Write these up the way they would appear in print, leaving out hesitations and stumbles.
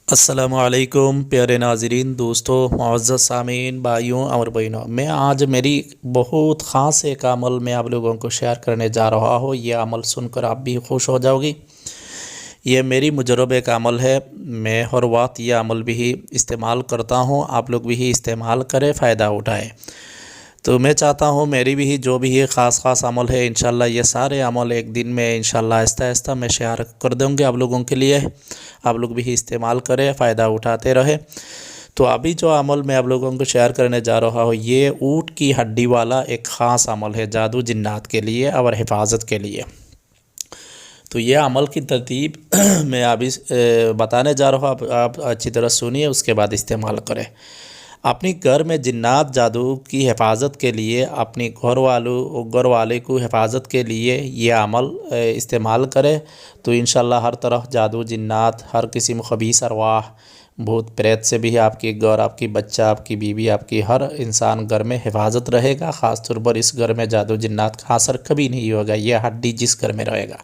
अस्सलामुअलैकुम प्यारे नाज़रीन, दोस्तों, मुअज़्ज़ज़ सामीन, भाइयों और बहनों, मैं आज मेरी बहुत ख़ास एक अमल मैं आप लोगों को शेयर करने जा रहा हूँ। ये अमल सुनकर आप भी खुश हो जाओगी। ये मेरी मुजरब एक अमल है। मैं हर वक्त ये अमल भी इस्तेमाल करता हूँ। आप लोग भी इस्तेमाल करें, फ़ायदा उठाएँ। तो मैं चाहता हूँ मेरी भी जो भी ये ख़ास अमल है, इंशाल्लाह ये सारे अमल एक दिन में इंशाल्लाह आहिस्ता आहिस्ता मैं शेयर कर दूँगी आप लोगों के लिए। आप लोग भी इस्तेमाल करें, फ़ायदा उठाते रहे। तो अभी जो अमल मैं आप लोगों को शेयर करने जा रहा हूँ, ये ऊँट की हड्डी वाला एक ख़ास अमल है, जादू जिन्नात के लिए और हिफाजत के लिए। तो ये अमल की तरतीब मैं अभी बताने जा रहा हूँ। आप अच्छी तरह सुनिए, उसके बाद इस्तेमाल करें। अपनी घर में जिन्नात जादू की हिफाजत के लिए, अपनी घर वाले को हिफाजत के लिए ये अमल इस्तेमाल करें तो इंशाल्लाह हर तरह जादू जिन्नात, हर किस्म खबीस अरवाह, भूत प्रेत से भी आपकी घर, आपकी बच्चा, आपकी बीवी, आपकी हर इंसान घर में हिफाजत रहेगा। ख़ास तौर पर इस घर में जादू जिन्नात का असर कभी नहीं होगा। यह हड्डी जिस घर में रहेगा।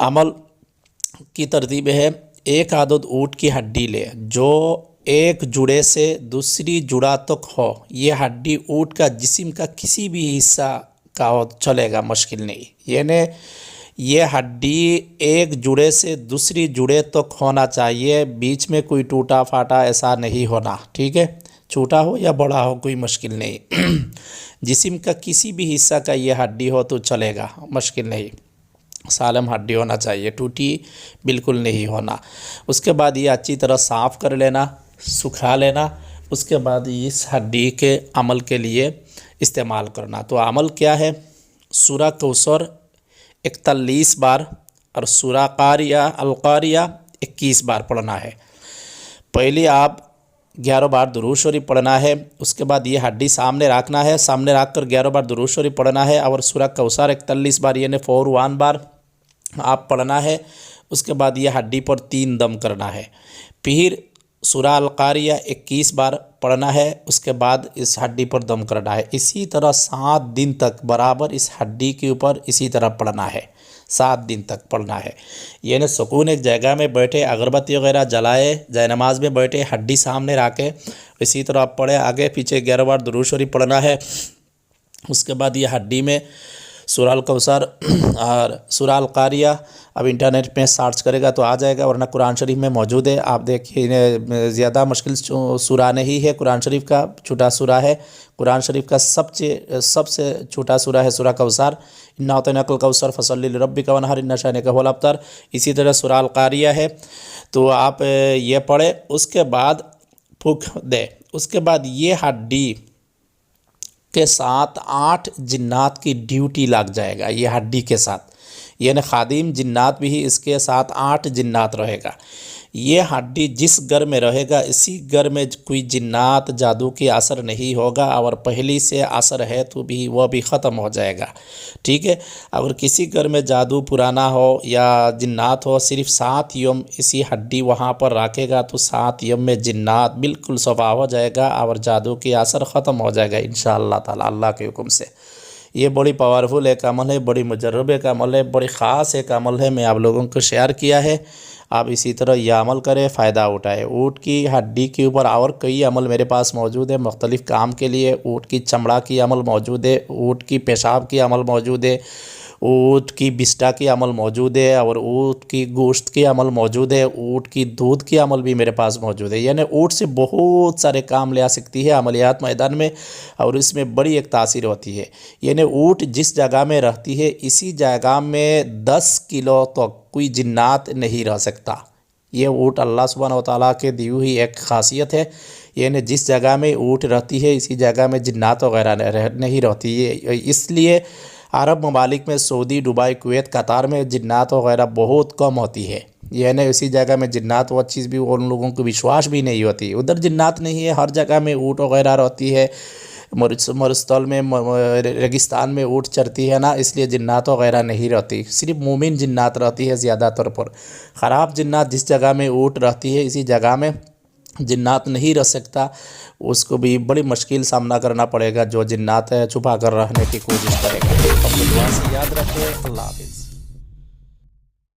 अमल की तरतीब है, एक आदत ऊँट की हड्डी ले जो एक जुड़े से दूसरी जुड़ा तक हो। ये हड्डी ऊँट का जिस्म का किसी भी हिस्सा का हो, चलेगा, मुश्किल नहीं। यानी ये हड्डी एक जुड़े से दूसरी जुड़े तक होना चाहिए, बीच में कोई टूटा फाटा ऐसा नहीं होना। ठीक है, छोटा हो या बड़ा हो कोई मुश्किल नहीं। जिस्म का किसी भी हिस्सा का ये हड्डी हो तो चलेगा, मुश्किल नहीं। सालम हड्डी होना चाहिए, टूटी बिल्कुल नहीं होना। उसके बाद ये अच्छी तरह साफ़ कर लेना, सुखा लेना। उसके बाद इस हड्डी के अमल के लिए इस्तेमाल करना। तो अमल क्या है? सूरा कौसर 41 बार और सूरा कारिया अलकारिया 21 बार पढ़ना है। पहले आप 11 बार दुरूद शरीफ पढ़ना है। उसके बाद ये हड्डी सामने रखना है, सामने रख कर 11 बार दुरूद शरीफ पढ़ना है और सूरा कौसर 41 बार यानी 41 बार आप पढ़ना है। उसके बाद ये हड्डी पर 3 दम करना है। फिर सूरा अल-कारिया 21 बार पढ़ना है। उसके बाद इस हड्डी पर दम करना है। इसी तरह 7 दिन तक बराबर इस हड्डी के ऊपर इसी तरह पढ़ना है। 7 दिन तक पढ़ना है। यानी सुकून एक जगह में बैठे, अगरबत्ती वगैरह जलाए, जय नमाज में बैठे, हड्डी सामने रखे, इसी तरह आप पढ़े। आगे पीछे 11 बार दुरूद शरीफ पढ़ना है। उसके बाद ये हड्डी में सूरा अल कौसर और सूरा अल कारिया, अब इंटरनेट में सर्च करेगा तो आ जाएगा, वरना कुरान शरीफ में मौजूद है। आप देखिए, ज़्यादा मुश्किल सूरा नहीं है, कुरान शरीफ का छोटा सूरा है। कुरान शरीफ का सबसे छोटा सूरा है सूरा कौसर। इन्ना अतैनाकल कौसर फसल्लि लिरब्बिका वनहर इन्ना शानिअका हुवल अब्तर। इसी तरह सूरा अल कारिया है। तो आप ये पढ़े, उसके बाद फूंक दे। उसके बाद ये हड्डी के साथ 8 जिन्नात की ड्यूटी लग जाएगा। ये हड्डी के साथ यानी खादिम जिन्नात भी इसके साथ 8 जिन्नात रहेगा। ये हड्डी जिस घर में रहेगा, इसी घर में कोई जिन्नात जादू की असर नहीं होगा, और पहली से असर है तो भी वह भी ख़त्म हो जाएगा। ठीक है, अगर किसी घर में जादू पुराना हो या जिन्नात हो, सिर्फ 7 यम इसी हड्डी वहाँ पर रखेगा तो 7 यम में जिन्नात बिल्कुल सफा हो जाएगा और जादू की असर ख़त्म हो जाएगा इंशाअल्लाह ताला, अल्लाह के हुक्म से। ये बड़ी पावरफुल एक अमल है, बड़ी मुजर्रब एक अमल है, बड़ी ख़ास एक अमल है। मैं आप लोगों को शेयर किया है। आप इसी तरह यह अमल करें, फ़ायदा उठाएँ। ऊँट की हड्डी के ऊपर और कई अमल मेरे पास मौजूद है मुख्तलिफ़ काम के लिए। ऊँट की चमड़ा की अमल मौजूद है, ऊँट की पेशाब की अमल मौजूद है, ऊँट की बिस्टा की अमल मौजूद है, और ऊँट की गोश्त की अमल मौजूद है। ऊँट की दूध की अमल भी मेरे पास मौजूद है। यानी ऊँट से बहुत सारे काम ले आ सकती है अमलियात मैदान में, और इसमें बड़ी एक तासीर होती है। यानी ऊँट जिस जगह में रहती है, इसी जगह में 10 किलो तक कोई जिन्नात नहीं रह सकता। ये ऊँट अल्लाह सुब्हानहू व तआला के दी हुई एक खासियत है। यानी जिस जगह में ऊँट रहती है, इसी जगह में जिन्नात वगैरह नहीं रहती है। इसलिए अरब ममालिक में, सऊदी, दुबई, कुवैत, कतार में जिन्नात वगैरह बहुत कम होती है। यानी इसी जगह में जिन्नात वो चीज़ भी उन लोगों को विश्वास भी नहीं होती। उधर जिन्नात नहीं है, हर जगह में ऊँट वगैरह रहती है। मरुस्थल में, रेगिस्तान में ऊँट चरती है ना, इसलिए जिन्नात वगैरह नहीं रहती। सिर्फ मोमिन जिन्नात रहती है ज़्यादातर पर। ख़राब जिन्नात जिस जगह में ऊँट रहती है, इसी जगह में जिन्नात नहीं रह सकता। उसको भी बड़ी मुश्किल सामना करना पड़ेगा। जो जिन्नात है छुपा कर रहने की कोशिश करेगा। अपनी दुआ से याद रखें। अल्लाह हाफ़िज़।